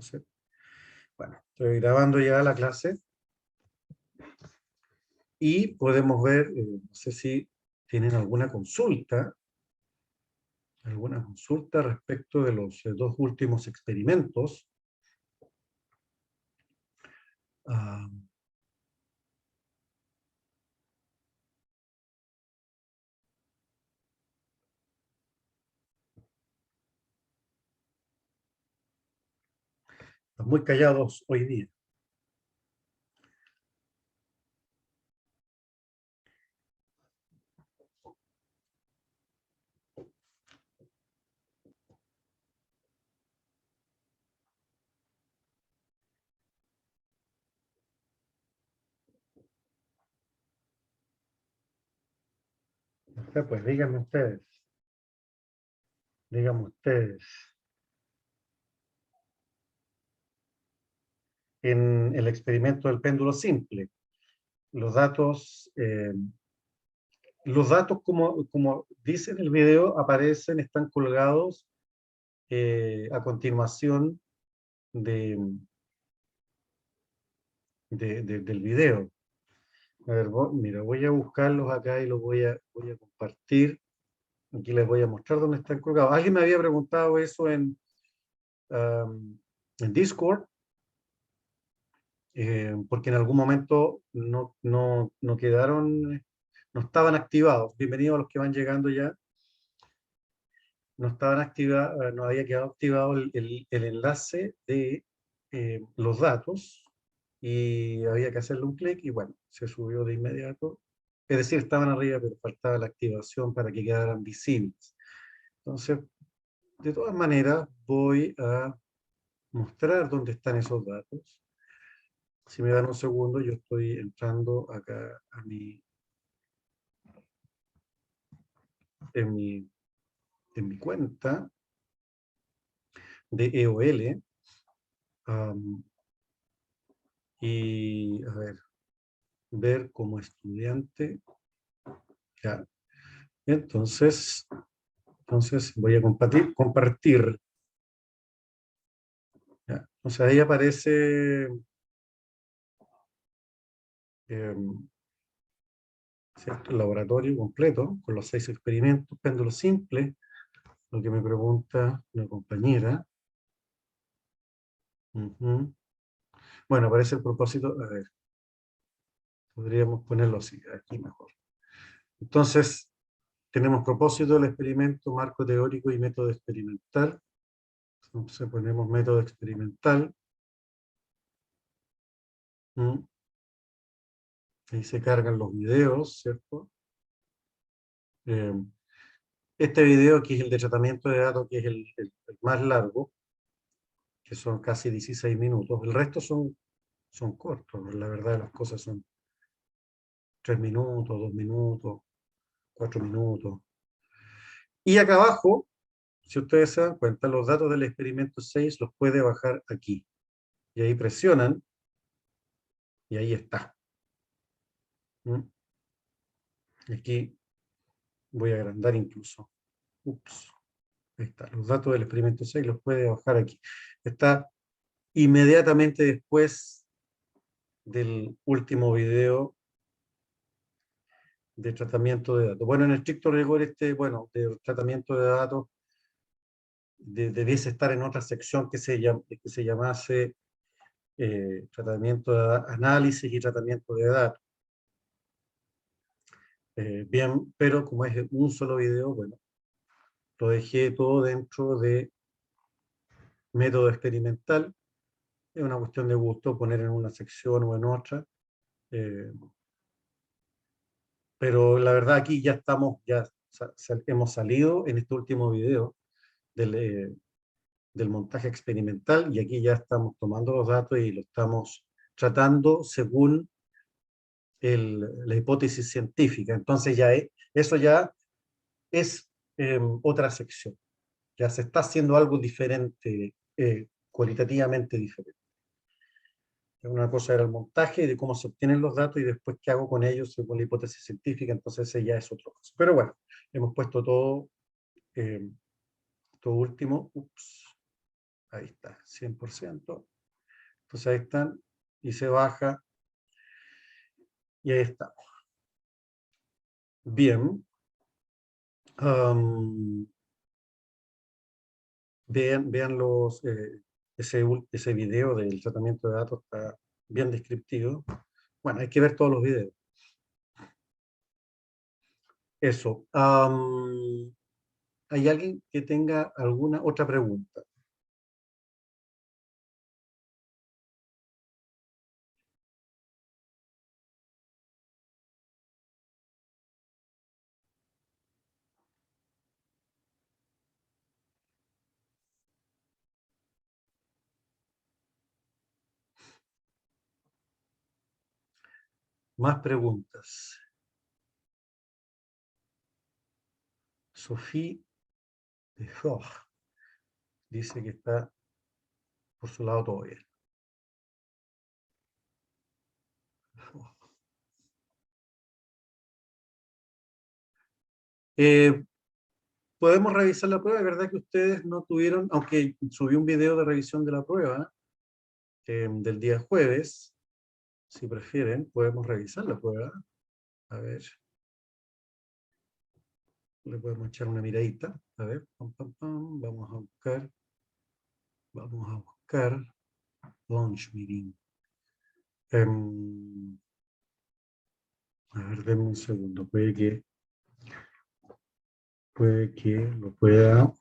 Entonces, bueno, estoy grabando ya la clase y podemos ver, no sé si tienen alguna consulta respecto de los dos últimos experimentos. Ah, están muy callados hoy día. Pues díganme ustedes. Díganme ustedes. En el experimento del péndulo simple, los datos como dice en el video, aparecen, están colgados a continuación de, del video. A ver, mira, voy a buscarlos acá y los voy a compartir. Aquí les voy a mostrar dónde están colgados. Alguien me había preguntado eso en Discord, porque en algún momento no quedaron, no estaban activados. Bienvenidos a los que van llegando ya. No estaban activados, no había quedado activado el enlace de los datos y había que hacerle un clic y bueno, se subió de inmediato. Es decir, estaban arriba, pero faltaba la activación para que quedaran visibles. Entonces, de todas maneras, voy a mostrar dónde están esos datos. Si me dan un segundo, yo estoy entrando acá a en mi cuenta de EOL. Y a ver como estudiante. Ya. Entonces voy a compartir. Ya. O sea, ahí aparece ¿cierto? El laboratorio completo con los 6 experimentos, péndulo simple, lo que me pregunta una compañera. Bueno, aparece el propósito. A ver, podríamos ponerlo así, aquí mejor. Entonces, tenemos propósito del experimento, marco teórico y método experimental. Entonces ponemos método experimental. Ahí se cargan los videos, ¿cierto? Este video, que es el de tratamiento de datos, que es el más largo, que son casi 16 minutos. El resto son cortos, la verdad las cosas son 3 minutos, 2 minutos, 4 minutos. Y acá abajo, si ustedes se dan cuenta, los datos del experimento 6 los puede bajar aquí. Y ahí presionan, y ahí está. Aquí voy a agrandar incluso. Ups. Ahí está. Los datos del experimento 6 los puede bajar aquí. Está inmediatamente después del último video de tratamiento de datos. Bueno, en estricto rigor, de tratamiento de datos debiese estar en otra sección que se llamase tratamiento de análisis y tratamiento de datos. Bien, pero como es un solo video, bueno, lo dejé todo dentro de método experimental. Es una cuestión de gusto poner en una sección o en otra. Pero la verdad aquí ya hemos salido en este último video del montaje experimental y aquí ya estamos tomando los datos y lo estamos tratando según la hipótesis científica. Entonces eso ya es otra sección. Ya se está haciendo algo diferente, cualitativamente diferente. Una cosa era el montaje de cómo se obtienen los datos y después qué hago con ellos según la hipótesis científica, entonces ese ya es otro caso. Pero bueno, hemos puesto todo último. Ahí está, 100%. Entonces ahí están, y se baja, y ahí está. Bien. Vean ese video del tratamiento de datos, está bien descriptivo. Bueno, hay que ver todos los videos. Eso. ¿Hay alguien que tenga alguna otra pregunta? Más preguntas. Sophie de Fort dice que está por su lado todo bien. Eh, Podemos revisar la prueba. Es verdad que ustedes no tuvieron, aunque subí un video de revisión de la prueba del día jueves. Si prefieren, podemos revisar la prueba. A ver, le podemos echar una miradita. A ver, pam, pam, pam. Vamos a buscar launch meeting. A ver, denme un segundo. Puede que lo pueda.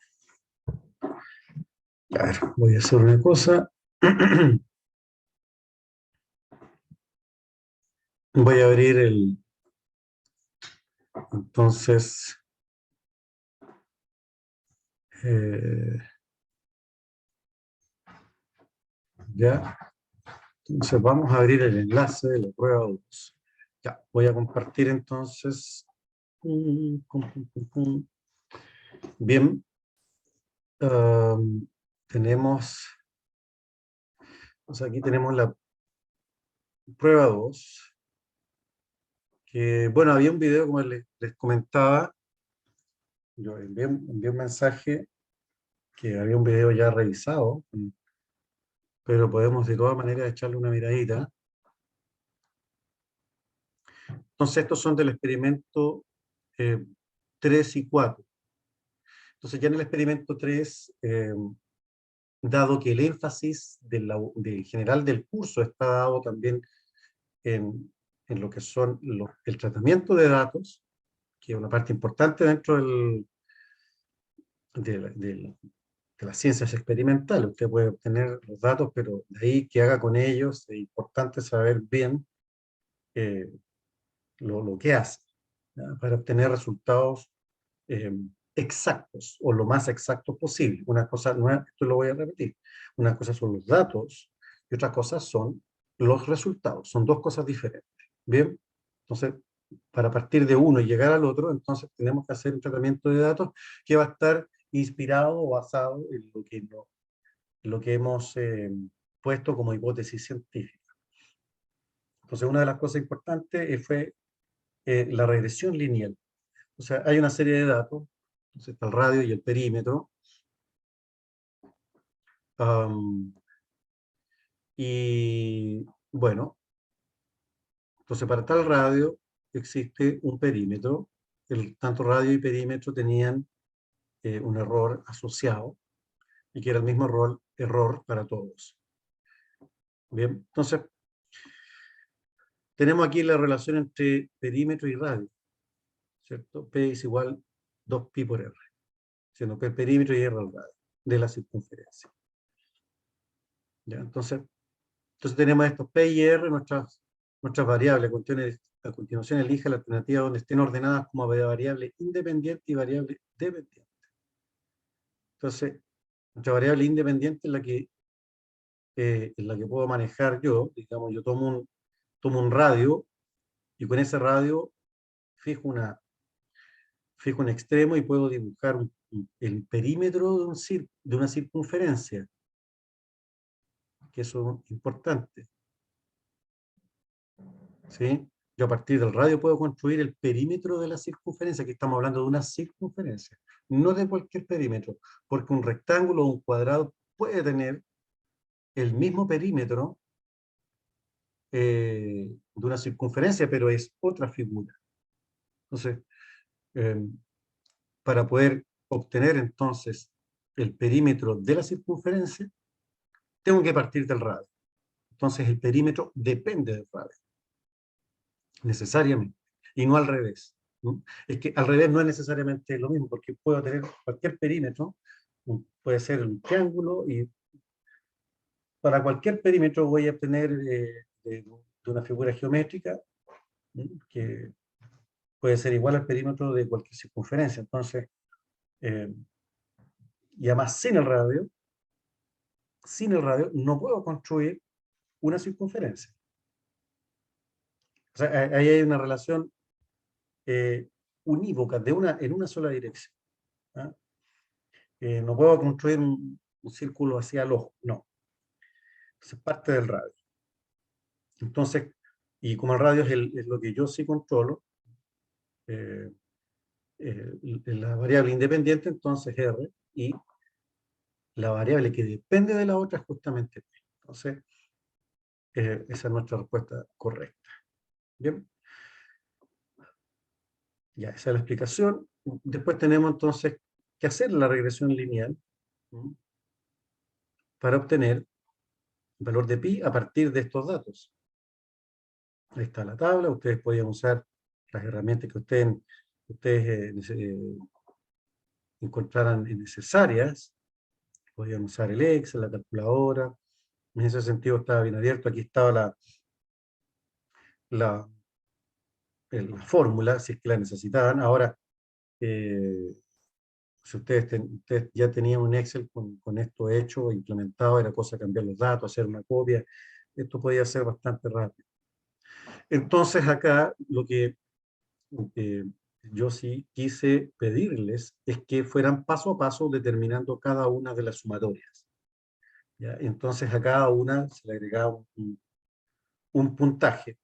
A ver, voy a hacer una cosa. Voy a abrir entonces, eh, ya. Entonces vamos a abrir el enlace de la prueba 2. Ya, voy a compartir entonces. Bien. Tenemos, o sea, aquí tenemos la prueba 2. Que, bueno, había un video, como les comentaba, yo envié un mensaje que había un video ya revisado, pero podemos de todas maneras echarle una miradita. Entonces, estos son del experimento 3 y 4. Entonces, ya en el experimento 3, dado que el énfasis del general del curso está dado también en lo que son el tratamiento de datos, que es una parte importante dentro de las ciencias experimentales. Usted puede obtener los datos, pero de ahí que haga con ellos, es importante saber bien eh, lo que hace, ¿ya? Para obtener resultados eh, exactos o lo más exactos posible. Una cosa, no es, esto lo voy a repetir, una cosa son los datos y otra cosa son los resultados. Son dos cosas diferentes. Bien, entonces, para partir de uno y llegar al otro, entonces tenemos que hacer un tratamiento de datos que va a estar inspirado o basado en lo que hemos puesto como hipótesis científica. Entonces, una de las cosas importantes fue la regresión lineal. O sea, hay una serie de datos, entonces está el radio y el perímetro, y bueno, entonces para tal radio existe un perímetro, tanto radio y perímetro tenían un error asociado, y que era el mismo error para todos. Bien, entonces tenemos aquí la relación entre perímetro y radio, ¿cierto? P es igual 2pi por R, siendo P el perímetro y R el radio de la circunferencia. ¿Ya? Entonces tenemos estos P y R, nuestras variables. A continuación elige la alternativa donde estén ordenadas como variable independiente y variable dependiente. Entonces, nuestra variable independiente es la que puedo manejar yo. Digamos, yo tomo un radio, y con ese radio fijo un extremo y puedo dibujar el perímetro de una circunferencia, que eso es importante, ¿sí? Yo a partir del radio puedo construir el perímetro de la circunferencia, que estamos hablando de una circunferencia, no de cualquier perímetro, porque un rectángulo o un cuadrado puede tener el mismo perímetro de una circunferencia, pero es otra figura. Entonces, eh, para poder obtener entonces el perímetro de la circunferencia, tengo que partir del radio. Entonces, el perímetro depende del radio, necesariamente, y no al revés, ¿no? Es que al revés no es necesariamente lo mismo, porque puedo tener cualquier perímetro, puede ser un triángulo, y para cualquier perímetro voy a obtener de una figura geométrica, ¿no? Que puede ser igual al perímetro de cualquier circunferencia. Entonces, eh, y además sin el radio no puedo construir una circunferencia. O sea, ahí hay una relación unívoca en una sola dirección. ¿Ah? No puedo construir un círculo hacia el ojo, no. Es parte del radio. Entonces, y como el radio es lo que yo sí controlo, eh, la variable independiente, entonces R, y la variable que depende de la otra es justamente P. Entonces, esa es nuestra respuesta correcta. Bien, ya esa es la explicación. Después tenemos entonces que hacer la regresión lineal, ¿no? Para obtener el valor de pi a partir de estos datos. Ahí está la tabla, ustedes podían usar las herramientas que ustedes encontraran necesarias, podían usar el Excel, la calculadora, en ese sentido estaba bien abierto, aquí estaba la, la fórmula, si es que la necesitaban. Ahora, si ustedes ya tenían un Excel con esto hecho, implementado, era cosa de cambiar los datos, hacer una copia, esto podía ser bastante rápido. Entonces acá lo que eh, yo sí quise pedirles es que fueran paso a paso determinando cada una de las sumatorias, ¿ya? Entonces a cada una se le agregaba un puntaje.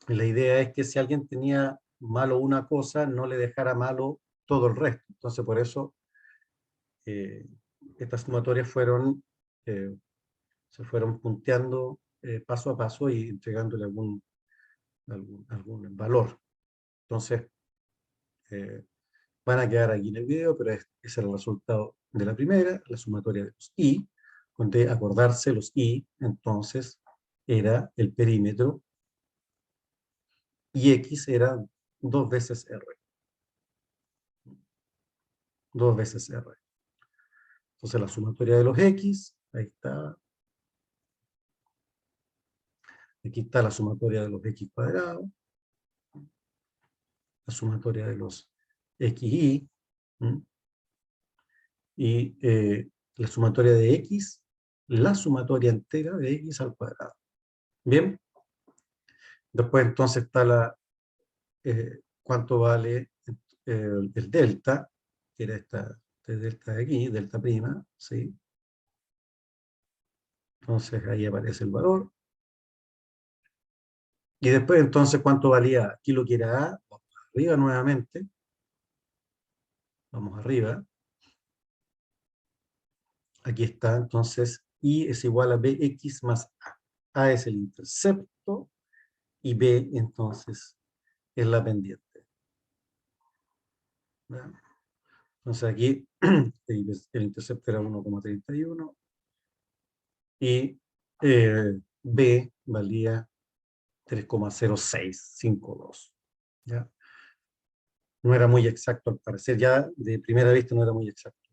La idea es que si alguien tenía malo una cosa, no le dejara malo todo el resto. Entonces por eso eh, estas sumatorias se fueron punteando paso a paso y entregándole algún valor. Entonces, van a quedar aquí en el video, pero ese es el resultado de la primera, la sumatoria de los i, donde acordarse los i, entonces, era el perímetro, y x era 2 veces r. 2 veces r. Entonces, la sumatoria de los x, ahí está. Aquí está la sumatoria de los x cuadrados, la sumatoria de los xy, ¿m? Y la sumatoria de x, la sumatoria entera de x al cuadrado. Bien, después entonces está cuánto vale el delta, que era este delta de aquí, delta prima, ¿sí? Entonces ahí aparece el valor. Y después entonces cuánto valía, aquí lo que era A, vamos arriba nuevamente, vamos arriba. Aquí está, entonces, I es igual a Bx más A. A es el intercepto y B, entonces, es la pendiente. ¿Ya? Entonces aquí el intercepto era 1,31 y B valía 3,0652. ¿Ya? No era muy exacto al parecer, ya de primera vista no era muy exacto.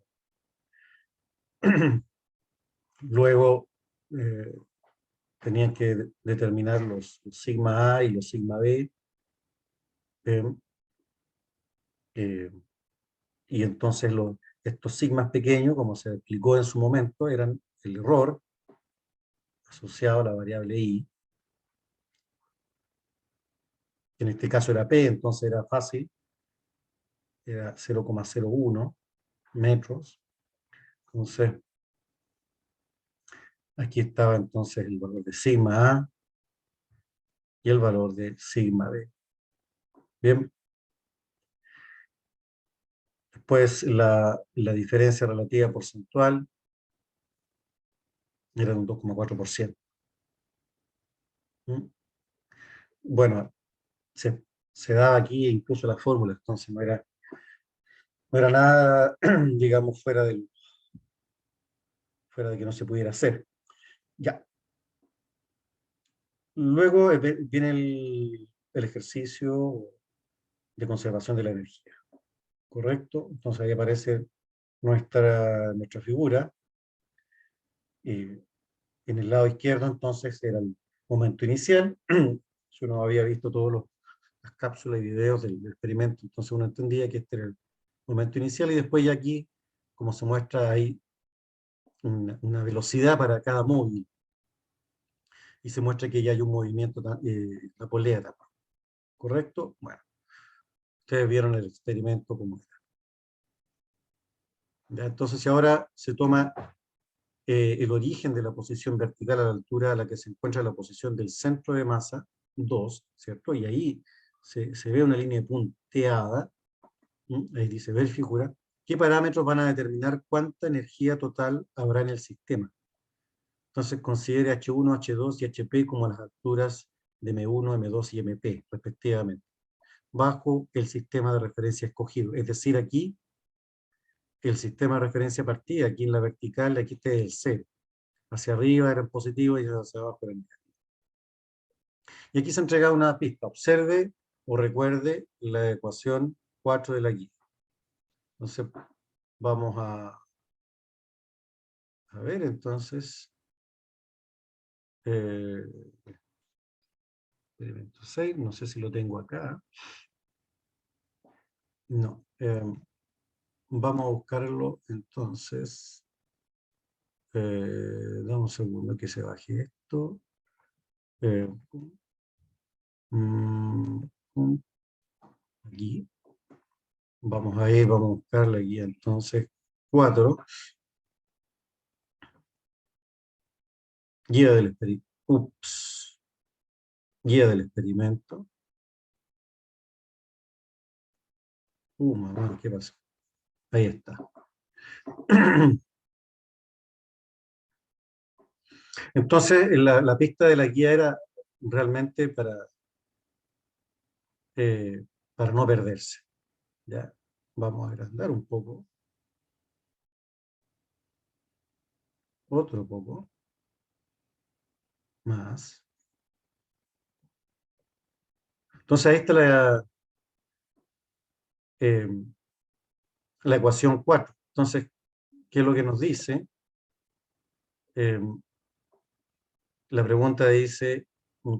Luego tenían que determinar los sigma A y los sigma B. Eh, eh, y entonces estos sigmas pequeños, como se explicó en su momento, eran el error asociado a la variable i, que en este caso era p, entonces era fácil, era 0,01 metros. Entonces, aquí estaba entonces el valor de sigma a y el valor de sigma b. Bien. Después la diferencia relativa porcentual era de un 2,4%. ¿Mm? Bueno, se daba aquí incluso la fórmula, entonces no era nada, digamos, fuera de que no se pudiera hacer. Ya. Luego viene el ejercicio de conservación de la energía, ¿correcto? Entonces ahí aparece nuestra figura. En el lado izquierdo, entonces, era el momento inicial. Si uno había visto todas las cápsulas y videos del experimento, entonces uno entendía que este era el momento inicial, y después ya aquí, como se muestra, hay una velocidad para cada móvil, y se muestra que ya hay un movimiento, la polea también, ¿correcto? Bueno, ustedes vieron el experimento como era. ¿Ya? Entonces, si ahora se toma el origen de la posición vertical a la altura a la que se encuentra la posición del centro de masa, 2, ¿cierto? Y ahí se ve una línea punteada, ahí dice ver figura, ¿qué parámetros van a determinar cuánta energía total habrá en el sistema? Entonces considere H1, H2 y HP como las alturas de M1, M2 y MP, respectivamente, bajo el sistema de referencia escogido. Es decir, aquí el sistema de referencia partía, aquí en la vertical, aquí está el 0. Hacia arriba eran positivos y hacia abajo eran negativos. Y aquí se entrega una pista. Observe o recuerde la ecuación 4 de la guía. Entonces, vamos a ver entonces. Eh, Experimento 6, no sé si lo tengo acá. No. Vamos a buscarlo entonces. Dame un segundo que se baje esto. Eh, mm, Aquí. Vamos a ir, vamos a buscar la guía entonces 4. Guía del experimento. Ups. Guía del experimento. Mamá, ¿qué pasó? Ahí está. Entonces, la pista de la guía era realmente para no perderse. ¿Ya? Vamos a agrandar un poco. Otro poco. Más. Entonces, ahí está eh, la ecuación 4. Entonces, ¿qué es lo que nos dice? Eh, la pregunta dice,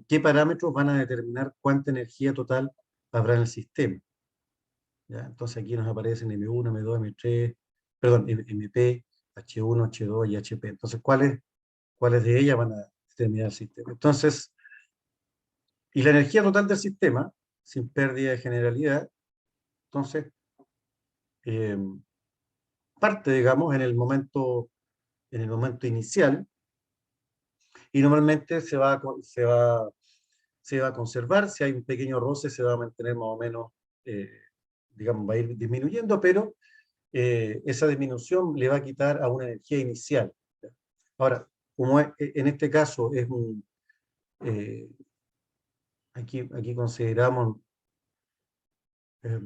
¿qué parámetros van a determinar cuánta energía total habrá en el sistema? ¿Ya? Entonces aquí nos aparecen M1, M2, M3, perdón, MP, H1, H2 y HP. Entonces, ¿cuáles de ellas van a determinar el sistema? Entonces, y la energía total del sistema, sin pérdida de generalidad, entonces, eh, parte, digamos, en el momento inicial, y normalmente se va a conservar. Si hay un pequeño roce, se va a mantener más o menos, eh, digamos, va a ir disminuyendo, pero esa disminución le va a quitar a una energía inicial. Ahora, como en este caso eh, aquí consideramos, eh,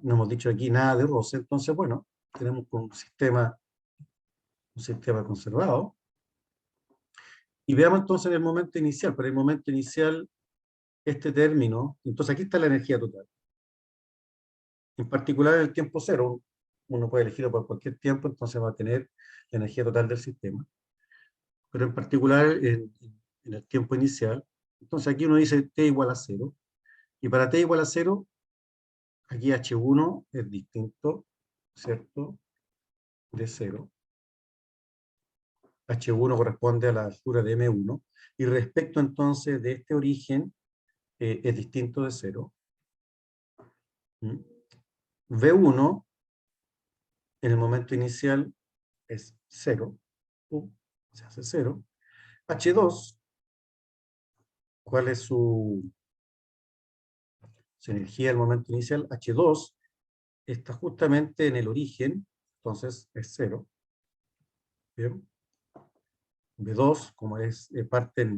no hemos dicho aquí nada de roce, entonces, bueno, tenemos un sistema conservado. Y veamos entonces en el momento inicial. Para el momento inicial, este término, entonces aquí está la energía total. En particular en el tiempo cero, uno puede elegirlo por cualquier tiempo, entonces va a tener la energía total del sistema. Pero en particular en el tiempo inicial, entonces aquí uno dice t igual a 0, y para t igual a 0, aquí H1 es distinto, ¿cierto?, de 0. H1 corresponde a la altura de M1, y respecto entonces de este origen, es distinto de 0. V1 en el momento inicial es 0, se hace 0. H2, ¿cuál es su energía al momento inicial? H2 está justamente en el origen, entonces es 0. ¿Bien? B2, como es parte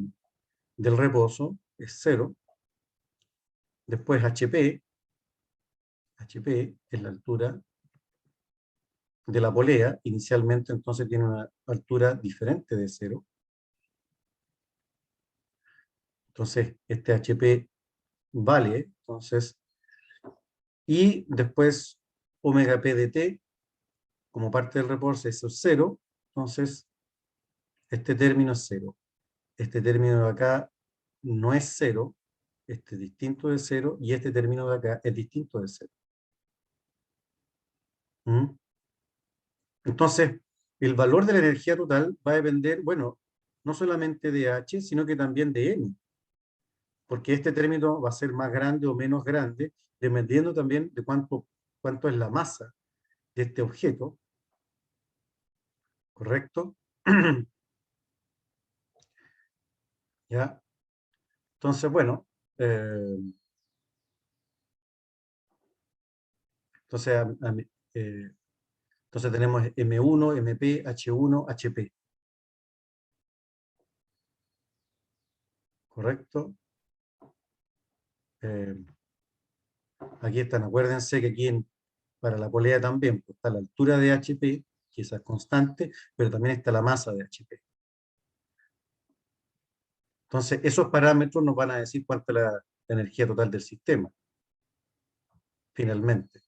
del reposo, es 0. Después HP es la altura de la polea, inicialmente entonces tiene una altura diferente de 0. Entonces, este HP vale, entonces, y después omega P de T, como parte del reposo, eso es 0, entonces este término es 0. Este término de acá no es 0, este es distinto de 0, y este término de acá es distinto de 0. ¿Mm? Entonces, el valor de la energía total va a depender, bueno, no solamente de H, sino que también de M, porque este término va a ser más grande o menos grande, dependiendo también de cuánto es la masa de este objeto, ¿correcto? ¿Ya? Entonces, bueno, eh, entonces, eh, entonces tenemos M1, MP, H1, HP, ¿correcto? Eh, Aquí están, acuérdense que para la polea también pues, está la altura de HP, que esa es constante, pero también está la masa de HP. Entonces, esos parámetros nos van a decir cuánta es la energía total del sistema, finalmente.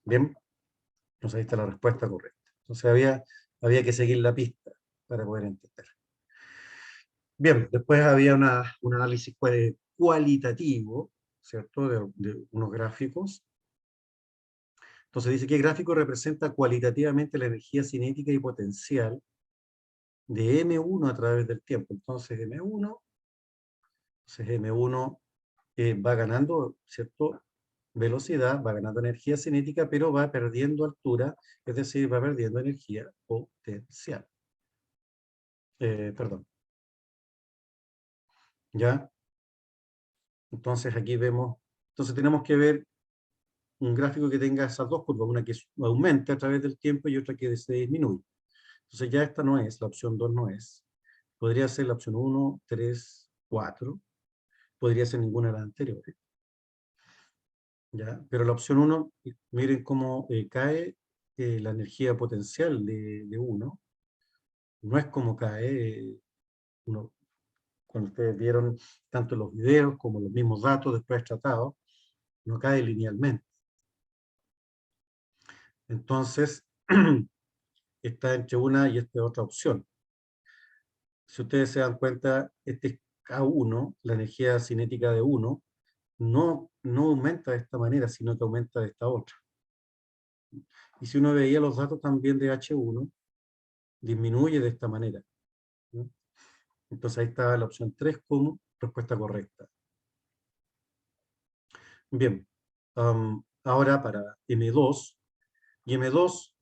¿Bien? Entonces ahí está la respuesta correcta. Entonces había que seguir la pista para poder entender. Bien, después había un análisis cualitativo, ¿cierto? De unos gráficos. Entonces dice que el gráfico representa cualitativamente la energía cinética y potencial de M1 a través del tiempo. Entonces M1 va ganando, ¿cierto? Velocidad, va ganando energía cinética, pero va perdiendo altura, es decir, va perdiendo energía potencial. Perdón. ¿Ya? Entonces aquí vemos, entonces tenemos que ver un gráfico que tenga esas dos curvas, una que aumente a través del tiempo y otra que se disminuye. Entonces ya esta no es, la opción 2 no es. Podría ser la opción 1, 3, 4. Podría ser ninguna de las anteriores. ¿Ya? Pero la opción 1, miren cómo cae la energía potencial de 1. No es como cae, uno, cuando ustedes vieron tanto los videos como los mismos datos después tratados, no cae linealmente. Entonces, está entre una y esta otra opción. Si ustedes se dan cuenta, este es K1, la energía cinética de 1, no aumenta de esta manera, sino que aumenta de esta otra. Y si uno veía los datos también de H1, disminuye de esta manera. ¿No? Entonces ahí está la opción 3 como respuesta correcta. Bien, ahora para M2, y M2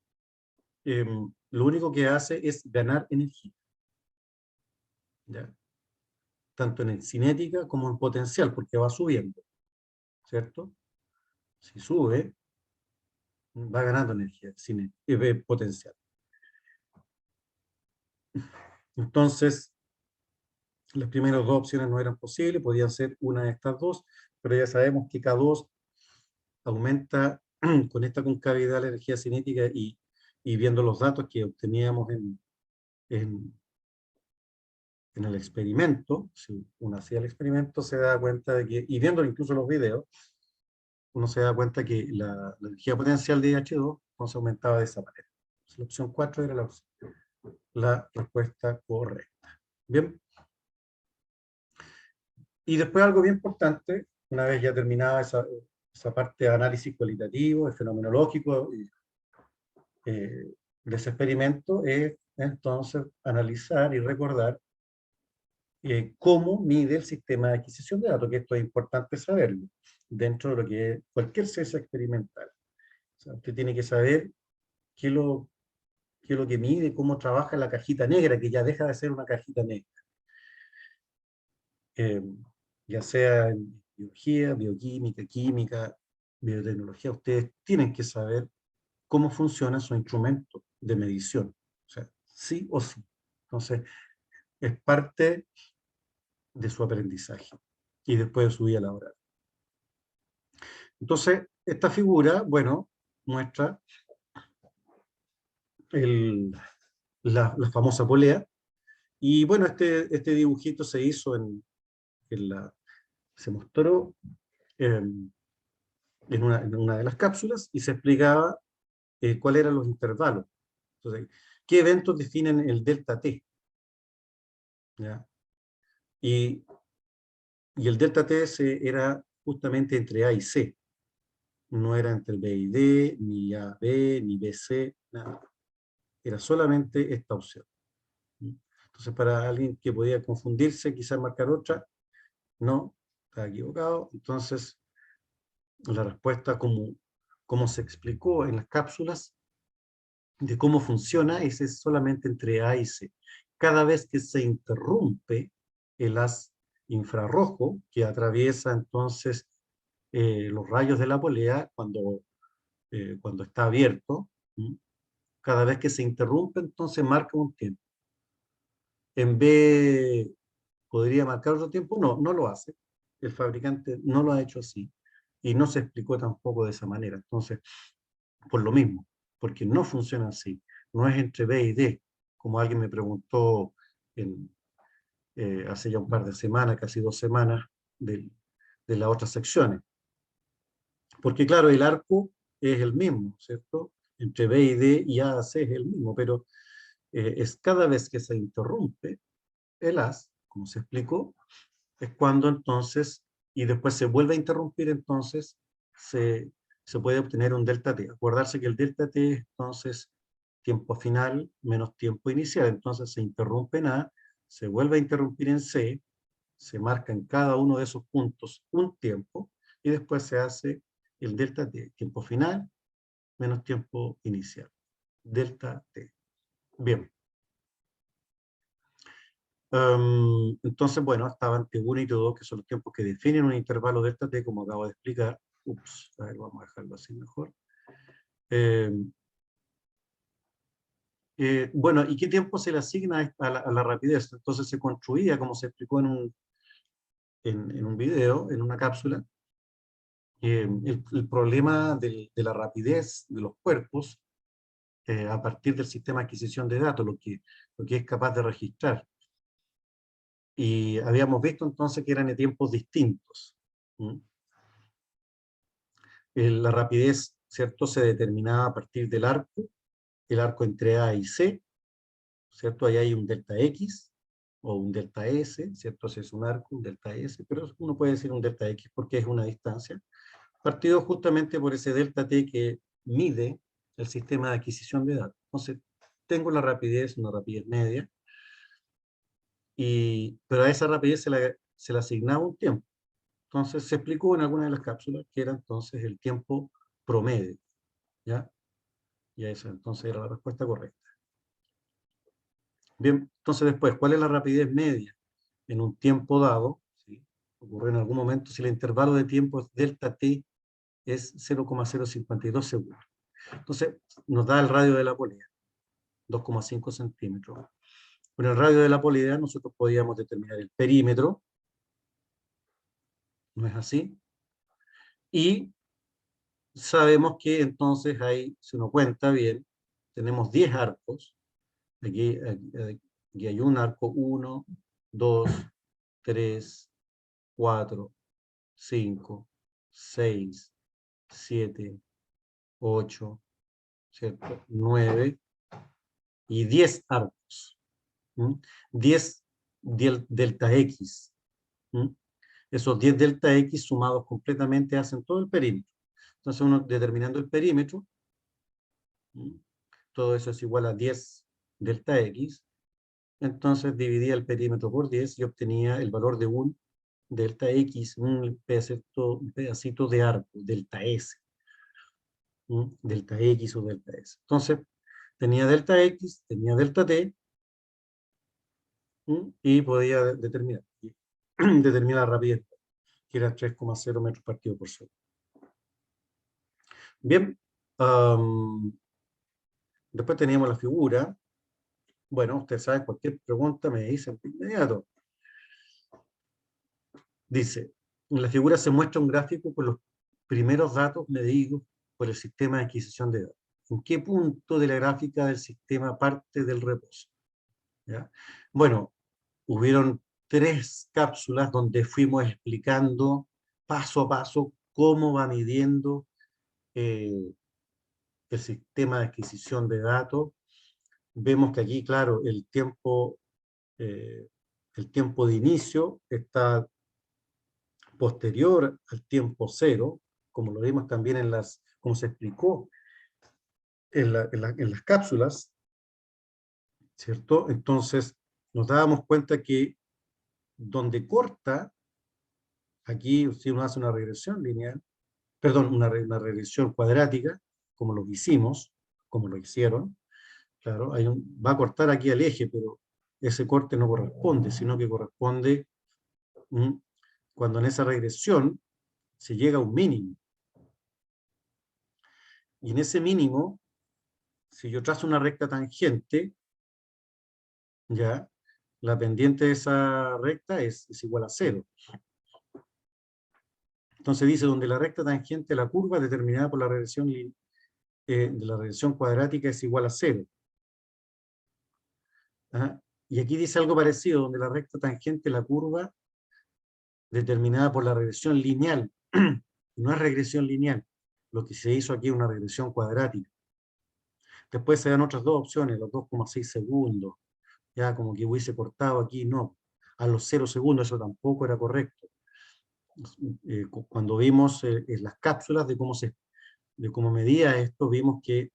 lo único que hace es ganar energía. ¿Ya? Tanto en cinética como en potencial, porque va subiendo, ¿cierto? Si sube, va ganando energía potencial. Entonces, las primeras dos opciones no eran posibles, podían ser una de estas dos, pero ya sabemos que K2 aumenta con esta concavidad la energía cinética y viendo los datos que obteníamos en el experimento, si uno hacía el experimento, se da cuenta de que, y viendo incluso los videos, uno se da cuenta que la energía potencial de H2 no se aumentaba de esa manera. Entonces, la opción 4 era la respuesta correcta. Bien. Y después algo bien importante, una vez ya terminada esa parte de análisis cualitativo, fenomenológico, de ese experimento, es entonces analizar y recordar cómo mide el sistema de adquisición de datos, que esto es importante saberlo, dentro de lo que es cualquier ciencia experimental. O sea, usted tiene que saber qué es lo que mide, cómo trabaja la cajita negra, que ya deja de ser una cajita negra. Ya sea en biología, bioquímica, química, biotecnología, ustedes tienen que saber cómo funciona su instrumento de medición. O sea, sí o sí. Entonces, es parte de su aprendizaje y después de su vida laboral. Entonces, esta figura, bueno, muestra la famosa polea. Y bueno, este dibujito se hizo se mostró en una de las cápsulas y se explicaba cuáles eran los intervalos. Entonces, ¿qué eventos definen el delta T? ¿Ya? Y, y el delta T era justamente entre A y C. No era entre B y D, ni A, B, ni B, C, nada. Era solamente esta opción. Entonces, para alguien que podía confundirse, quizás marcar otra, no, está equivocado. Entonces, la respuesta, como se explicó en las cápsulas, de cómo funciona, es solamente entre A y C. Cada vez que se interrumpe el haz infrarrojo, que atraviesa entonces los rayos de la polea cuando está abierto, ¿m? Cada vez que se interrumpe, entonces marca un tiempo. En B, ¿podría marcar otro tiempo? No, no lo hace. El fabricante no lo ha hecho así. Y no se explicó tampoco de esa manera. Entonces, por lo mismo, porque no funciona así. No es entre B y D, como alguien me preguntó hace ya un par de semanas, casi 2 semanas, de las otras secciones. Porque claro, el arco es el mismo, ¿cierto? Entre B y D y A a C es el mismo, pero es cada vez que se interrumpe el haz, como se explicó, es cuando entonces, y después se vuelve a interrumpir, entonces se puede obtener un delta T. Acordarse que el delta T es entonces tiempo final menos tiempo inicial, entonces se interrumpe en A, se vuelve a interrumpir en C, se marca en cada uno de esos puntos un tiempo, y después se hace el delta T, tiempo final menos tiempo inicial, delta T. Bien. Entonces, bueno, estaban T1 y T2, que son los tiempos que definen un intervalo delta T, como acabo de explicar. Ups, a ver, vamos a dejarlo así mejor. Bueno, ¿y qué tiempo se le asigna a la rapidez? Entonces se construía, como se explicó en un video, en una cápsula, el problema de la rapidez de los cuerpos a partir del sistema de adquisición de datos, lo que es capaz de registrar. Y habíamos visto entonces que eran de tiempos distintos. La rapidez, ¿cierto?, se determinaba a partir del arco, el arco entre A y C, ¿cierto? Ahí hay un delta X o un delta S, ¿cierto? Si es un arco, un delta S, pero uno puede decir un delta X porque es una distancia, partido justamente por ese delta T que mide el sistema de adquisición de datos. Entonces, tengo la rapidez, una rapidez media, pero a esa rapidez se le asignaba un tiempo. Entonces, se explicó en alguna de las cápsulas que era entonces el tiempo promedio, ¿ya? Y esa entonces era la respuesta correcta. Bien, entonces después, ¿cuál es la rapidez media en un tiempo dado? ¿Sí? Ocurre en algún momento si el intervalo de tiempo es delta t es 0,052 segundos. Entonces, nos da el radio de la polea, 2,5 centímetros. Con el radio de la polea nosotros podíamos determinar el perímetro, ¿no es así? Y sabemos que entonces hay, si uno cuenta bien, tenemos 10 arcos. Aquí hay un arco, 1, 2, 3, 4, 5, 6, 7, 8, ¿cierto? 9 y 10 arcos. 10 delta X. Esos 10 delta X sumados completamente hacen todo el perímetro. Entonces uno determinando el perímetro, todo eso es igual a 10 delta X, entonces dividía el perímetro por 10 y obtenía el valor de un delta X, un pedacito de arco, delta S. Delta X o delta S. Entonces, tenía delta X, tenía delta T, y podía determinar la rapidez, que era 3,0 metros partido por segundo. Bien, después teníamos la figura. Bueno, usted sabe, cualquier pregunta me dicen de inmediato. Dice, en la figura se muestra un gráfico con los primeros datos medidos por el sistema de adquisición de datos. ¿En qué punto de la gráfica del sistema parte del reposo? ¿Ya? Bueno, hubieron 3 cápsulas donde fuimos explicando paso a paso cómo va midiendo el sistema de adquisición de datos. Vemos que aquí, claro, eh, el tiempo de inicio está posterior al tiempo cero, como lo vimos también como se explicó en las cápsulas, ¿cierto? Entonces, nos dábamos cuenta que donde corta, aquí si uno hace una regresión lineal, perdón, una regresión cuadrática, como lo hicimos, como lo hicieron, claro, va a cortar aquí al eje, pero ese corte no corresponde, sino que corresponde cuando en esa regresión se llega a un mínimo. Y en ese mínimo, si yo trazo una recta tangente, ya, la pendiente de esa recta es igual a 0. Entonces dice, donde la recta tangente a la curva determinada por la regresión de la regresión cuadrática es igual a 0. ¿Ah? Y aquí dice algo parecido, donde la recta tangente a la curva determinada por la regresión lineal. No es regresión lineal. Lo que se hizo aquí es una regresión cuadrática. Después se dan otras 2 opciones, los 2,6 segundos. Ya como que hubiese cortado aquí, no. A los 0 segundos eso tampoco era correcto. Cuando vimos en las cápsulas de cómo medía esto, vimos que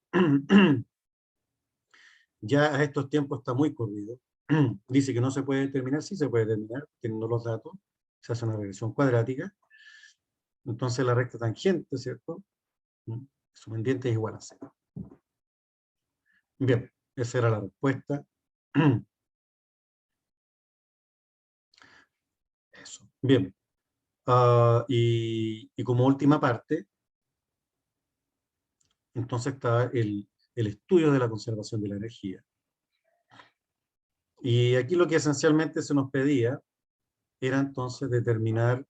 ya a estos tiempos está muy corrido. Dice que no se puede determinar, sí se puede determinar, teniendo los datos, se hace una regresión cuadrática. Entonces la recta tangente, ¿cierto? Su pendiente es igual a 0. Bien, esa era la respuesta. Eso. Bien. Y como última parte, entonces está el estudio de la conservación de la energía. Y aquí lo que esencialmente se nos pedía era entonces determinar,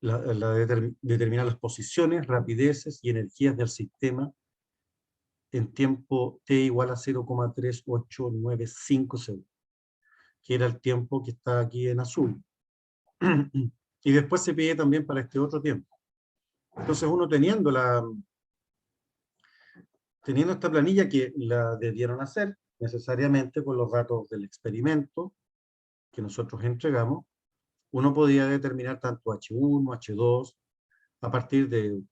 determinar las posiciones, rapideces y energías del sistema en tiempo t igual a 0,3895 segundos, que era el tiempo que está aquí en azul. Y después se pide también para este otro tiempo. Entonces uno teniendo esta planilla que la debieron hacer necesariamente con los datos del experimento que nosotros entregamos, uno podía determinar tanto H1, H2, a partir de,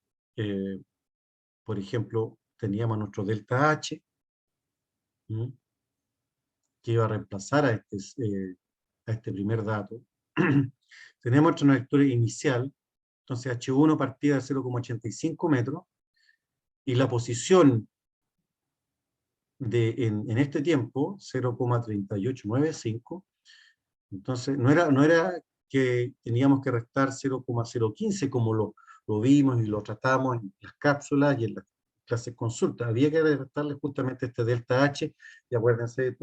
por ejemplo, teníamos nuestro delta H, que iba a reemplazar a este primer dato. Tenemos nuestra trayectoria inicial, entonces H1 partía de 0,85 metros, y la posición en este tiempo, 0,3895, entonces no era que teníamos que restar 0,015 como lo vimos y lo tratamos en las cápsulas y en las clases consultas. Había que restarle justamente este delta H, y acuérdense de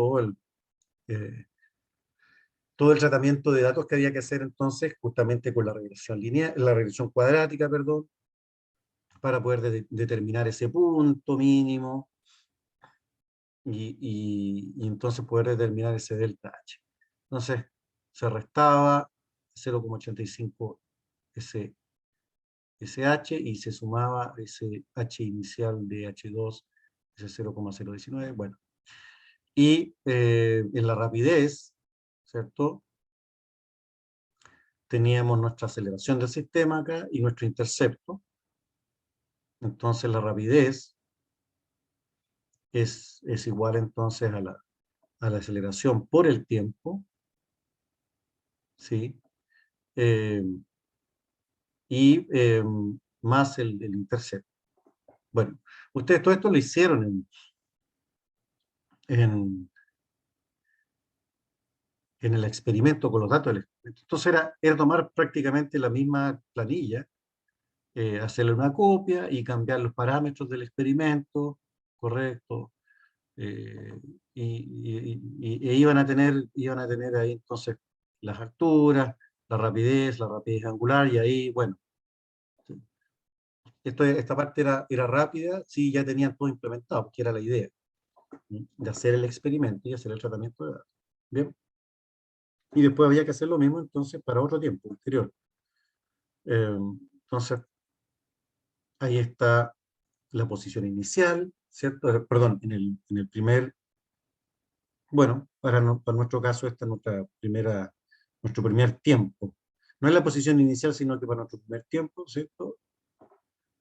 todo el tratamiento de datos que había que hacer entonces justamente con la regresión lineal, la regresión cuadrática, perdón, para poder determinar ese punto mínimo y entonces poder determinar ese delta H. Entonces se restaba 0,85 ese H y se sumaba ese H inicial de H2, ese 0,019, bueno. Y en la rapidez, ¿cierto? Teníamos nuestra aceleración del sistema acá y nuestro intercepto. Entonces la rapidez es igual entonces a la aceleración por el tiempo, ¿sí? Eh, y más el intercepto. Bueno, ustedes todo esto lo hicieron en, en el experimento con los datos del experimento. Entonces era tomar prácticamente la misma planilla, hacerle una copia y cambiar los parámetros del experimento, correcto, y iban a tener ahí entonces las alturas, la rapidez angular, y ahí, bueno, esta parte era rápida, sí, ya tenían todo implementado, porque era la idea, de hacer el experimento y hacer el tratamiento de datos. Bien, y después había que hacer lo mismo entonces para otro tiempo ulterior. Entonces, ahí está la posición inicial, ¿cierto? Perdón, en el primer, bueno, para nuestro caso, esta es nuestro primer tiempo. No es la posición inicial, sino que para nuestro primer tiempo, ¿cierto?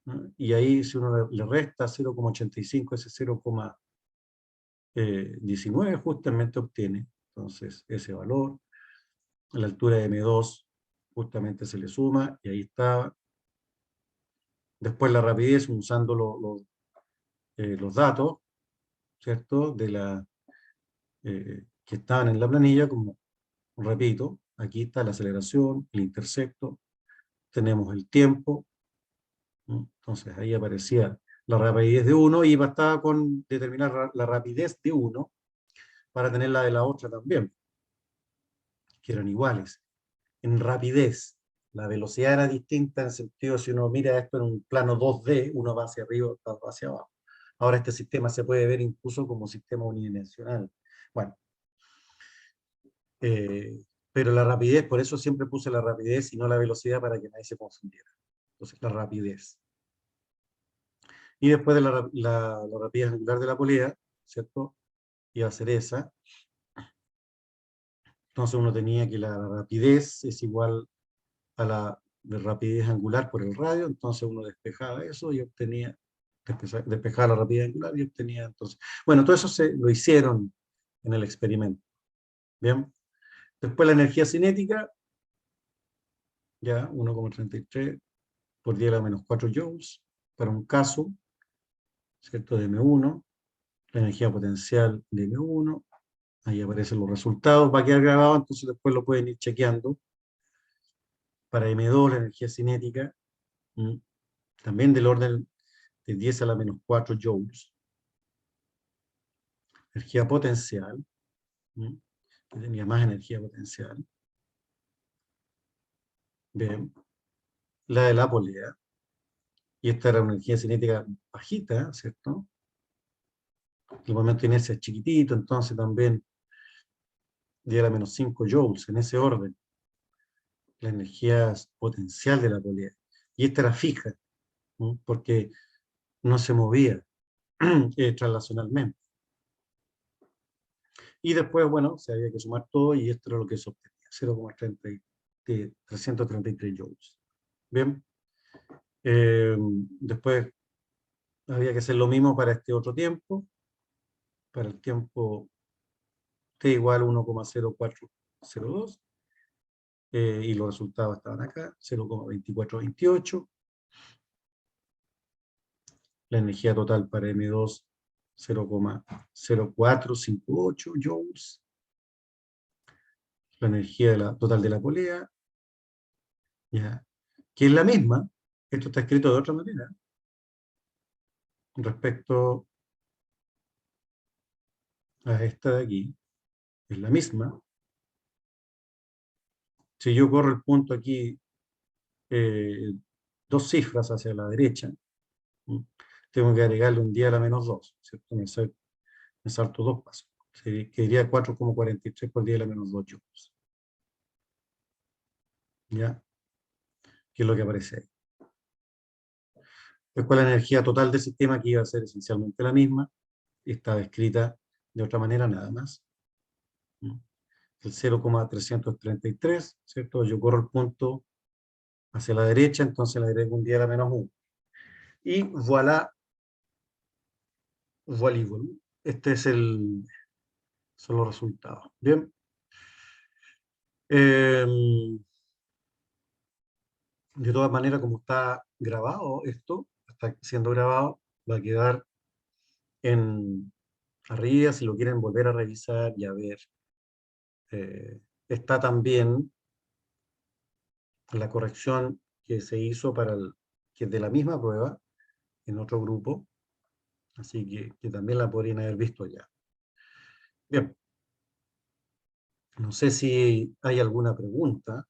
¿No? Y ahí, si uno le resta 0,85, ese 0,19 justamente obtiene, entonces, ese valor. A la altura de M2 justamente se le suma, y ahí está. Después la rapidez, usando los datos, ¿cierto? Que estaban en la planilla, como repito, aquí está la aceleración, el intercepto, tenemos el tiempo, ¿no? Entonces ahí aparecía la rapidez de uno, y bastaba con determinar la rapidez de uno para tener la de la otra también, que eran iguales. En rapidez, la velocidad era distinta, en el sentido, si uno mira esto en un plano 2D, uno va hacia arriba, otro va hacia abajo. Ahora este sistema se puede ver incluso como sistema unidimensional. Bueno, eh, pero la rapidez, por eso siempre puse la rapidez y no la velocidad, para que nadie se confundiera. Entonces, la rapidez. Y después de la rapidez angular de la polea, ¿cierto? Iba a ser esa. Entonces uno tenía que la rapidez es igual a la de rapidez angular por el radio, entonces uno despejaba eso y obtenía, despejaba la rapidez angular y obtenía entonces. Bueno, todo eso lo hicieron en el experimento. Bien. Después la energía cinética, ya 1,33 por 10 a la menos 4 joules, para un caso, ¿cierto? De M1, la energía potencial de M1, ahí aparecen los resultados, va a quedar grabado, entonces después lo pueden ir chequeando. Para M2, la energía cinética, también del orden de 10 a la menos 4 joules. Energía potencial, que tenía más energía potencial. Bien. La de la polea, y esta era una energía cinética bajita, ¿cierto? El momento de inercia es chiquitito, entonces también 10 a la menos 5 joules, en ese orden, la energía potencial de la polea. Y esta era fija, porque no se movía translacionalmente. Y después, bueno, se había que sumar todo, y esto era lo que se obtenía, 333 joules. Bien. Después había que hacer lo mismo para este otro tiempo, para el tiempo t igual a 1,0402, y los resultados estaban acá, 0,2428. La energía total para M2, 0,0458 joules. La energía total de la polea, ya, que es la misma, esto está escrito de otra manera, respecto a esta de aquí, es la misma. Si yo corro el punto aquí, dos cifras hacia la derecha, tengo que agregarle un 10 a la menos 2, ¿cierto? Me salto dos pasos. Quedaría 4,43 por 10 a la menos 2 joules. ¿Ya? Que es lo que aparece ahí. Después la energía total del sistema, que iba a ser esencialmente la misma, estaba escrita de otra manera nada más. El 0,333, ¿cierto? Yo corro el punto hacia la derecha, entonces le agrego un 10 a la menos 1. Y voilà, voilà, voilà. Este es son los resultados. Bien. De todas maneras, como está grabado esto, está siendo grabado, va a quedar arriba, si lo quieren volver a revisar y a ver. Está también la corrección que se hizo para que es de la misma prueba, en otro grupo, así que también la podrían haber visto ya. Bien, no sé si hay alguna pregunta.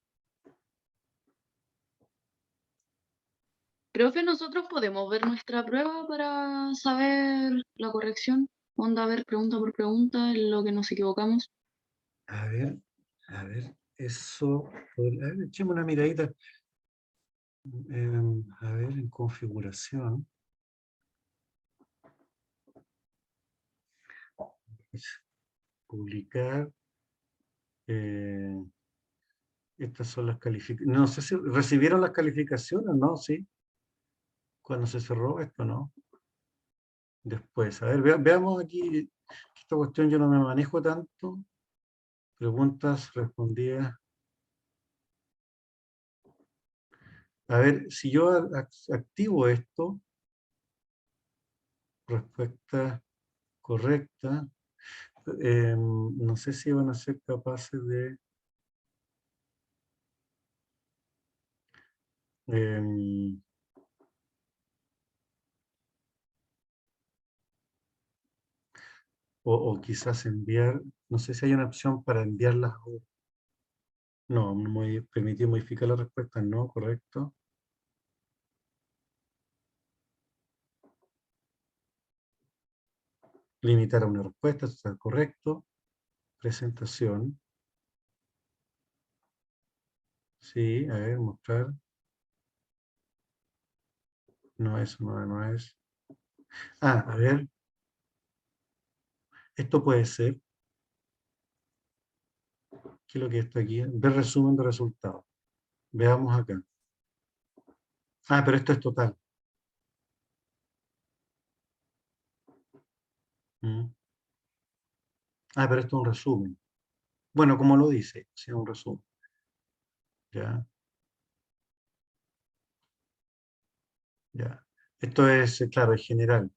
Profe, nosotros podemos ver nuestra prueba para saber la corrección. Onda, a ver, pregunta por pregunta, en lo que nos equivocamos. A ver, eso, a ver, echemos una miradita. A ver, en configuración. Publicar. Estas son las calificaciones. No sé si recibieron las calificaciones, ¿no? Sí. Cuando se cerró esto, ¿no? Después, a ver, veamos aquí. Esta cuestión yo no me manejo tanto. Preguntas respondidas. A ver, si yo activo esto, respuesta correcta, no sé si van a ser capaces de... em, o quizás enviar, no sé si hay una opción para enviarlas. No, permitir modificar la respuesta, no, correcto. Limitar a una respuesta, eso está correcto. Presentación. Sí, a ver, mostrar. No, eso no es. Ah, a ver. Esto puede ser. ¿Qué es lo que está aquí? Ver resumen de resultados. Veamos acá. Ah, pero esto es total. Mm. Ah, pero esto es un resumen. Bueno, como lo dice, sí, un resumen. Ya, ya. Esto es, claro, es general.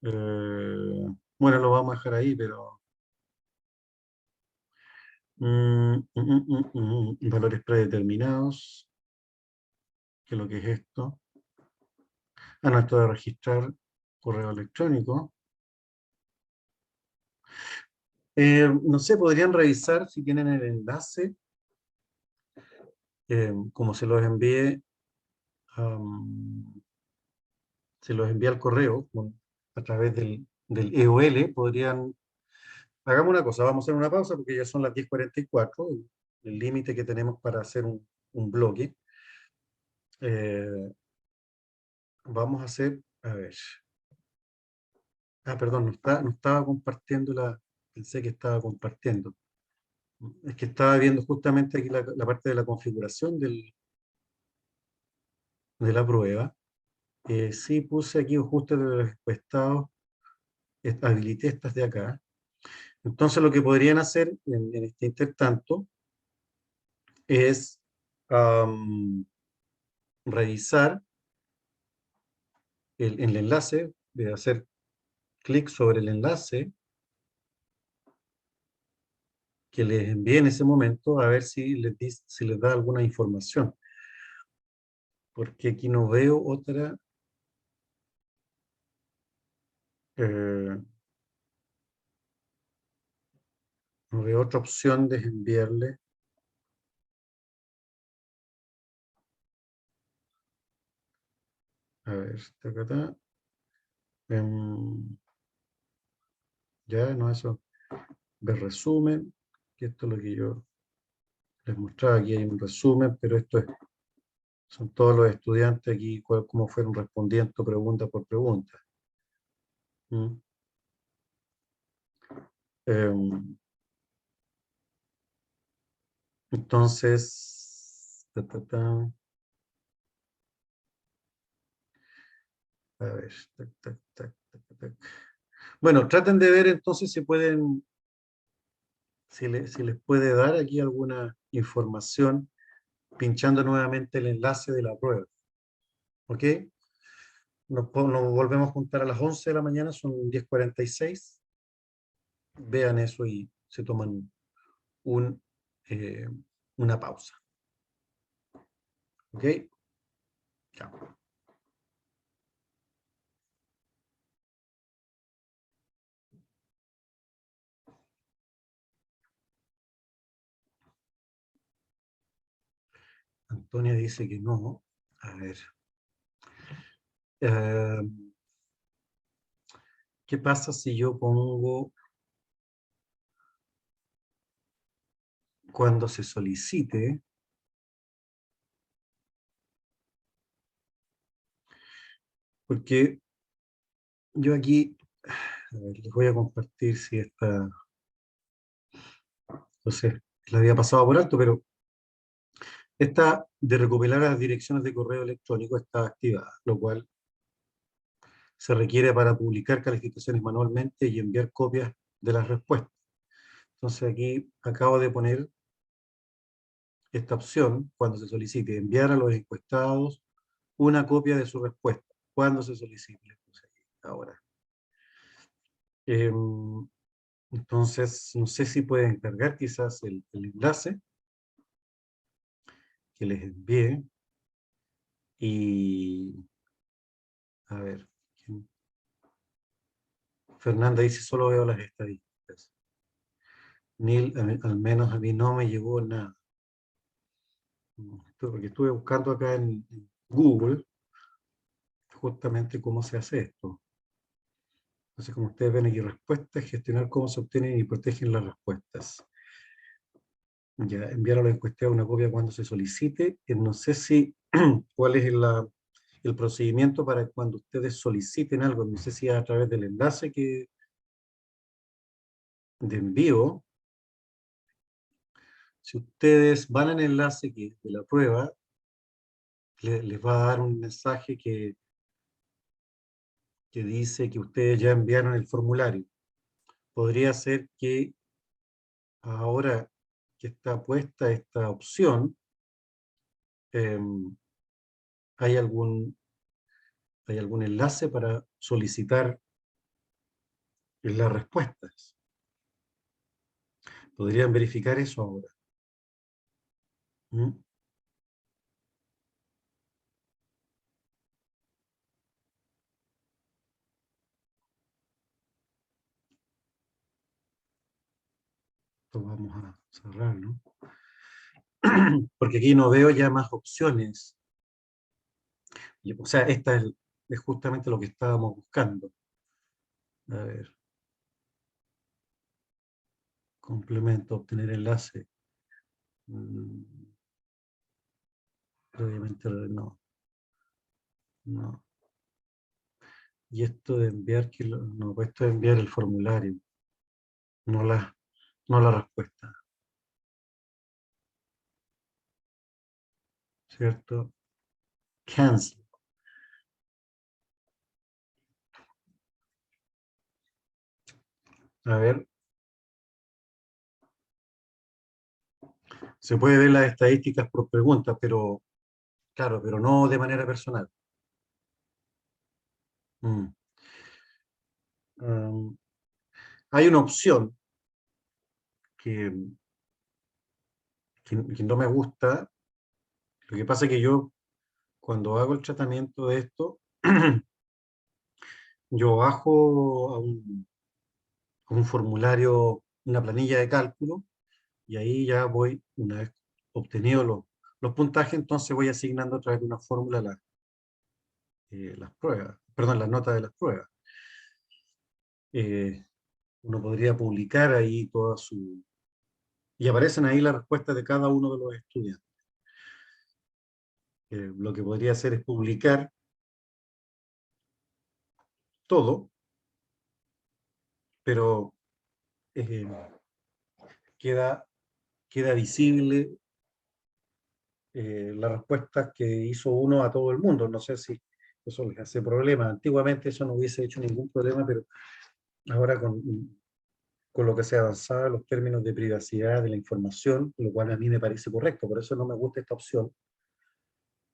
Bueno, lo vamos a dejar ahí, pero... valores predeterminados. ¿Qué es lo que es esto? Ah, no, esto de registrar correo electrónico. No sé, podrían revisar si tienen el enlace, como se los envía al correo a través del EOL, podrían... Hagamos una cosa, vamos a hacer una pausa porque ya son las 10:44, el límite que tenemos para hacer un bloque. Vamos a hacer, a ver, perdón, no estaba compartiendo pensé que estaba compartiendo. Es que estaba viendo justamente aquí la parte de la configuración de la prueba. Sí, puse aquí ajustes de los estados, habilité estas de acá. Entonces lo que podrían hacer en este intertanto es revisar el enlace, de hacer clic sobre el enlace que les envié en ese momento, a ver si les da alguna información. Porque aquí no veo otra... eh, no veo otra opción de enviarle. A ver, acá. Ya, no, eso. Ver resumen. Que esto es lo que yo les mostraba. Aquí hay un resumen, pero son todos los estudiantes aquí, cómo fueron respondiendo pregunta por pregunta. ¿Mm? Em, entonces, a ver, tac. Bueno, traten de ver entonces si pueden, si les puede dar aquí alguna información pinchando nuevamente el enlace de la prueba. ¿Ok? Nos volvemos a juntar a las 11 de la mañana, son 10:46. Vean eso y se toman un, eh, una pausa. ¿Ok? Chao. Antonia dice que no. A ver. Eh, ¿Qué pasa si yo pongo cuando se solicite? Porque yo aquí, a ver, les voy a compartir si esta, no sé, la había pasado por alto, pero esta de recopilar las direcciones de correo electrónico está activada, lo cual se requiere para publicar calificaciones manualmente y enviar copias de las respuestas. Entonces aquí acabo de poner esta opción cuando se solicite enviar a los encuestados una copia de su respuesta, cuando se solicite. Le puse aquí ahora. Entonces, no sé si pueden cargar quizás el enlace que les envié y, a ver, Fernanda dice, solo veo las estadísticas. Neil, al menos a mí no me llegó nada. Porque estuve buscando acá en Google justamente cómo se hace esto. Entonces, como ustedes ven aquí, respuestas, gestionar cómo se obtienen y protegen las respuestas. Ya, enviar a los encuestados una copia cuando se solicite. No sé si, cuál es el procedimiento para cuando ustedes soliciten algo. No sé si a través del enlace de envío. Si ustedes van al enlace de la prueba, les va a dar un mensaje que dice que ustedes ya enviaron el formulario. Podría ser que ahora que está puesta esta opción, eh, hay algún enlace para solicitar las respuestas. Podrían verificar eso ahora. ¿Mm? Esto vamos a cerrar, ¿no? Porque aquí no veo ya más opciones. O sea, esta es justamente lo que estábamos buscando. A ver, complemento, obtener enlace. Previamente no. No. Y esto de enviar, no, esto de enviar el formulario, no la respuesta. ¿Cierto? Cancel. A ver, se puede ver las estadísticas por pregunta, pero claro, pero no de manera personal. Mm. Um, Hay una opción que, que no me gusta. Lo que pasa es que yo, cuando hago el tratamiento de esto, yo bajo a un formulario, una planilla de cálculo, y ahí ya voy, una vez obtenido los puntajes, entonces voy asignando a través de una fórmula las pruebas, perdón, las notas de las pruebas. Eh, Uno podría publicar ahí toda su... Y aparecen ahí las respuestas de cada uno de los estudiantes. Lo que podría hacer es publicar todo, pero eh, queda, queda visible las respuestas que hizo uno a todo el mundo. No sé si eso les hace problema. Antiguamente eso no hubiese hecho ningún problema, pero ahora con lo que se ha avanzado en los términos de privacidad de la información, lo cual a mí me parece correcto, por eso no me gusta esta opción.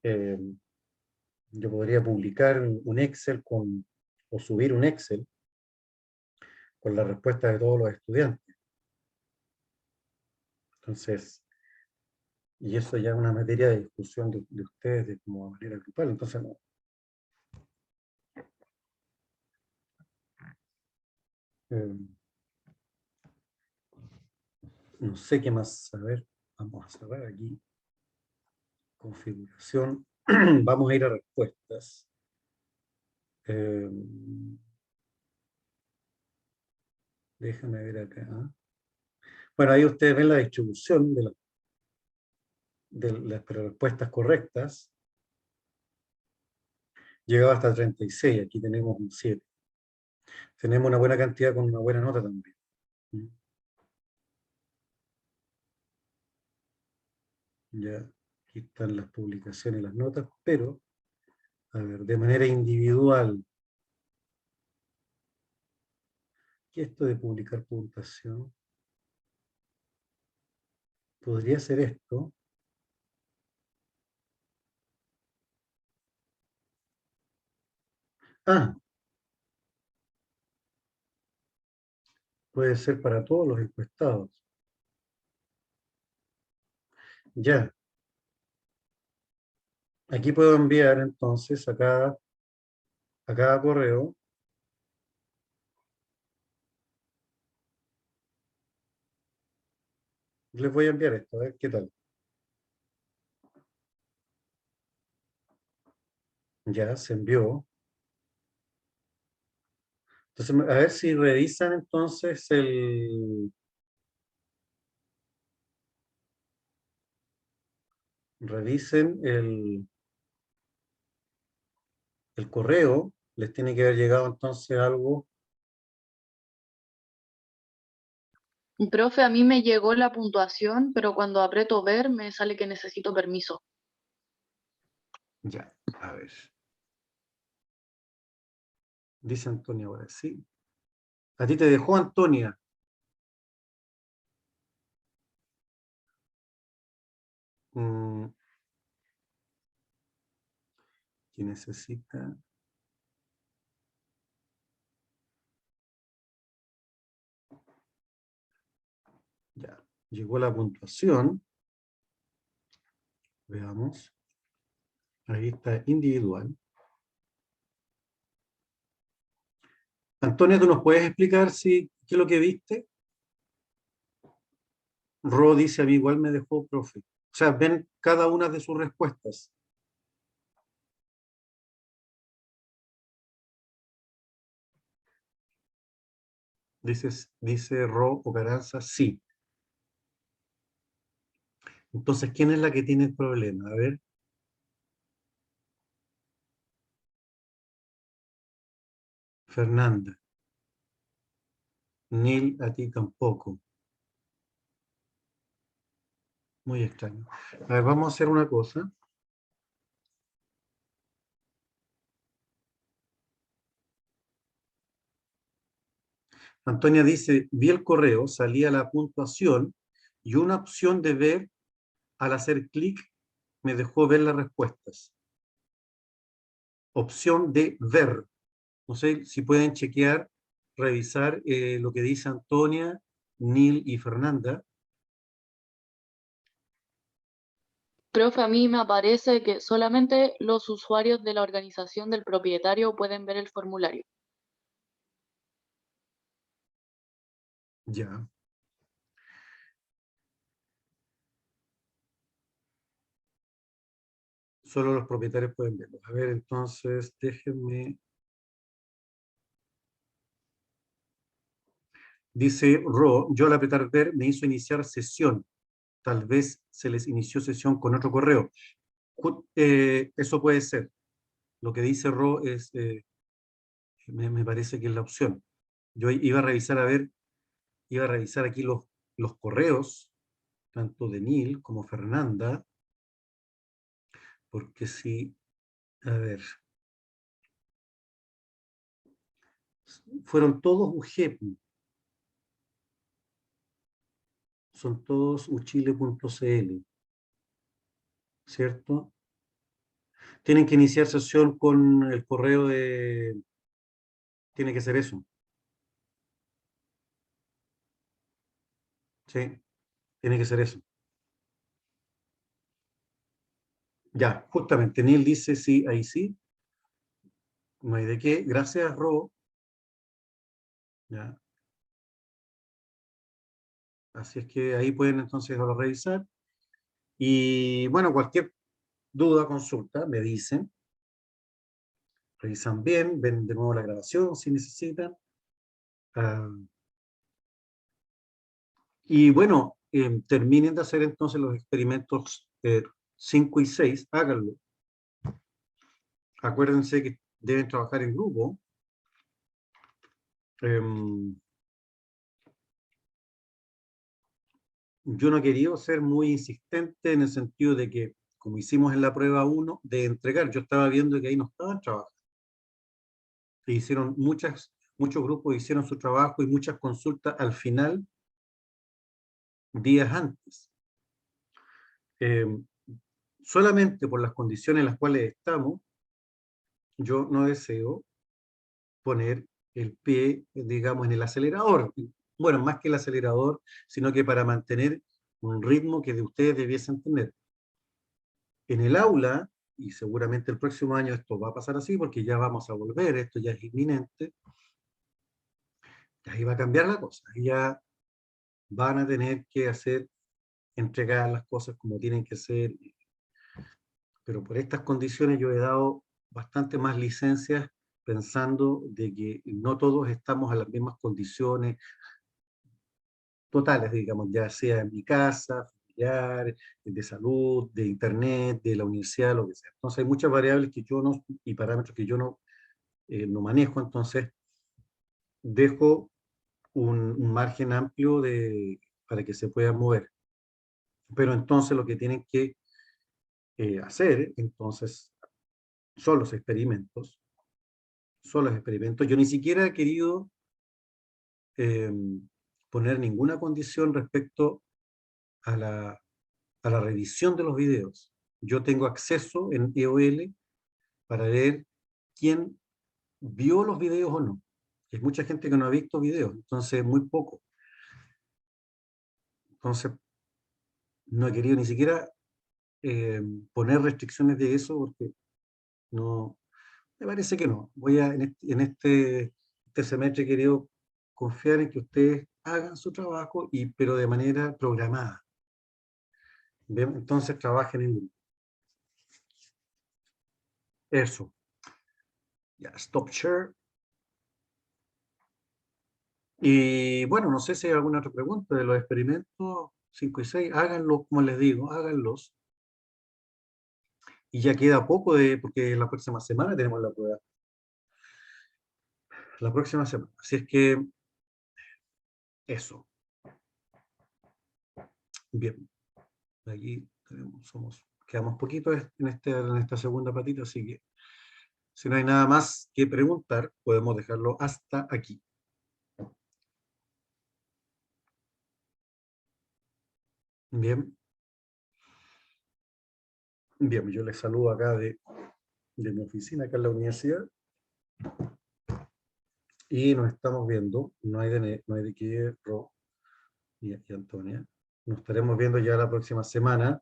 Eh, yo podría publicar un Excel o subir un Excel con la respuesta de todos los estudiantes. Entonces, y eso ya es una materia de discusión de ustedes de como manera grupal. Entonces, no, eh, no sé qué más. A ver, vamos a cerrar aquí. configuración. Vamos a ir a respuestas. Déjame ver acá. Bueno, ahí ustedes ven la distribución de las respuestas correctas. Llegaba hasta 36, aquí tenemos un 7. Tenemos una buena cantidad con una buena nota también. Ya, aquí están las publicaciones y las notas, pero, a ver, de manera individual. ¿Qué es esto de publicar puntuación? Podría ser esto. Ah, puede ser para todos los encuestados. Ya. Aquí puedo enviar entonces a cada correo. Les voy a enviar esto, a ver qué tal. Ya se envió. Entonces, a ver si revisan entonces revisen el correo. Les tiene que haber llegado entonces algo. Profe, a mí me llegó la puntuación, pero cuando aprieto ver me sale que necesito permiso. Ya, a ver. Dice Antonia ahora, sí. A ti te dejó Antonia. Mm, ¿Quién necesita? Ya, llegó la puntuación. Veamos. Ahí está individual. Antonia, ¿tú nos puedes explicar qué es lo que viste? Ro dice, a mí igual me dejó profe. O sea, ven cada una de sus respuestas. Dice Ro Ocaranza, sí. Entonces, ¿quién es la que tiene el problema? A ver. Fernanda. Neil, a ti tampoco. Muy extraño. A ver, vamos a hacer una cosa. Antonia dice, vi el correo, salía la puntuación y una opción de ver, al hacer clic, me dejó ver las respuestas. Opción de ver. No sé si pueden chequear, revisar lo que dice Antonia, Neil y Fernanda. Profe, a mí me aparece que solamente los usuarios de la organización del propietario pueden ver el formulario. Ya. Solo los propietarios pueden verlo. A ver, entonces, déjenme. Dice Ro, yo al apretar ver me hizo iniciar sesión. Tal vez se les inició sesión con otro correo. Eso puede ser. Lo que dice Ro me parece que es la opción. Yo iba a revisar, a ver, iba a revisar aquí los correos, tanto de Neil como Fernanda, porque si, a ver, fueron todos UGEP, son todos uchile.cl, ¿cierto? Tienen que iniciar sesión con el correo de... Tiene que ser eso, ¿sí? Tiene que ser eso. Ya, justamente, Neil dice sí, ahí sí. No hay de qué. Gracias, Ro. Ya. Así es que ahí pueden entonces ahora revisar. Y bueno, cualquier duda, consulta, me dicen, revisan bien, ven de nuevo la grabación si necesitan. Y bueno, terminen de hacer entonces los experimentos 5 y 6, háganlo. Acuérdense que deben trabajar en grupo. Yo no he querido ser muy insistente en el sentido de que, como hicimos en la prueba 1, de entregar, yo estaba viendo que ahí no estaban trabajando. E hicieron muchos grupos hicieron su trabajo y muchas consultas al final, días antes. Solamente por las condiciones en las cuales estamos, yo no deseo poner el pie, digamos, en el acelerador. Bueno, más que el acelerador, sino que para mantener un ritmo que de ustedes debiesen tener. En el aula, y seguramente el próximo año esto va a pasar así, porque ya vamos a volver, esto ya es inminente, ahí va a cambiar la cosa. Ahí ya van a tener que entregar las cosas como tienen que ser. Pero por estas condiciones yo he dado bastante más licencias pensando de que no todos estamos en las mismas condiciones totales, digamos, ya sea en mi casa, familiar, de salud, de internet, de la universidad, lo que sea. Entonces hay muchas variables que yo no, y parámetros que yo no manejo, entonces dejo un margen amplio para que se pueda mover. Pero entonces lo que tienen que hacer, entonces, son los experimentos. Son los experimentos. Yo ni siquiera he querido eh, poner ninguna condición respecto a la revisión de los videos. Yo tengo acceso en EOL para ver quién vio los videos o no. Hay mucha gente que no ha visto videos, entonces muy poco. Entonces, no he querido ni siquiera poner restricciones de eso porque no, me parece que no. Este semestre he querido confiar en que ustedes hagan su trabajo, pero de manera programada. ¿Bien? Entonces trabajen en grupo. Eso. Ya, stop share. Y bueno, no sé si hay alguna otra pregunta de los experimentos 5 y 6. Háganlos, como les digo, háganlos. Y ya queda poco porque la próxima semana tenemos la prueba. La próxima semana. Así es que eso. Bien. Aquí quedamos poquitos en esta segunda patita, así que si no hay nada más que preguntar, podemos dejarlo hasta aquí. Bien. Bien, yo les saludo acá de mi oficina, acá en la universidad. Y nos estamos viendo, no hay de qué, Ro y Antonia. Nos estaremos viendo ya la próxima semana.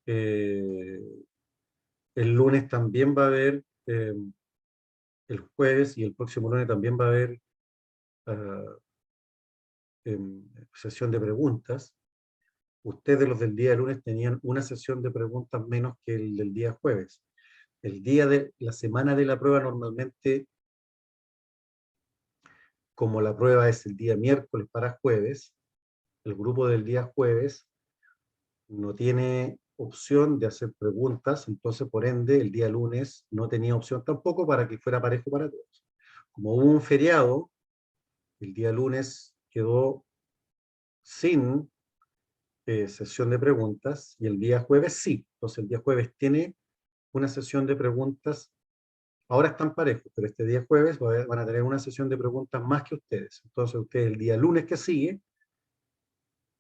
El lunes también va a haber, el jueves y el próximo lunes también va a haber sesión de preguntas. Ustedes, los del día lunes, tenían una sesión de preguntas menos que el del día jueves. El día de la semana de la prueba normalmente, como la prueba es el día miércoles para jueves, el grupo del día jueves no tiene opción de hacer preguntas, entonces por ende el día lunes no tenía opción tampoco para que fuera parejo para todos. Como hubo un feriado, el día lunes quedó sin sesión de preguntas y el día jueves sí. Entonces el día jueves tiene una sesión de preguntas. Ahora están parejos, pero este día jueves van a tener una sesión de preguntas más que ustedes. Entonces ustedes el día lunes que sigue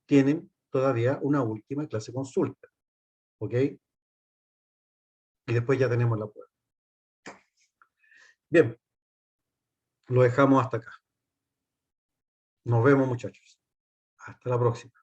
tienen todavía una última clase consulta. ¿Ok? Y después ya tenemos la prueba. Bien, lo dejamos hasta acá. Nos vemos, muchachos. Hasta la próxima.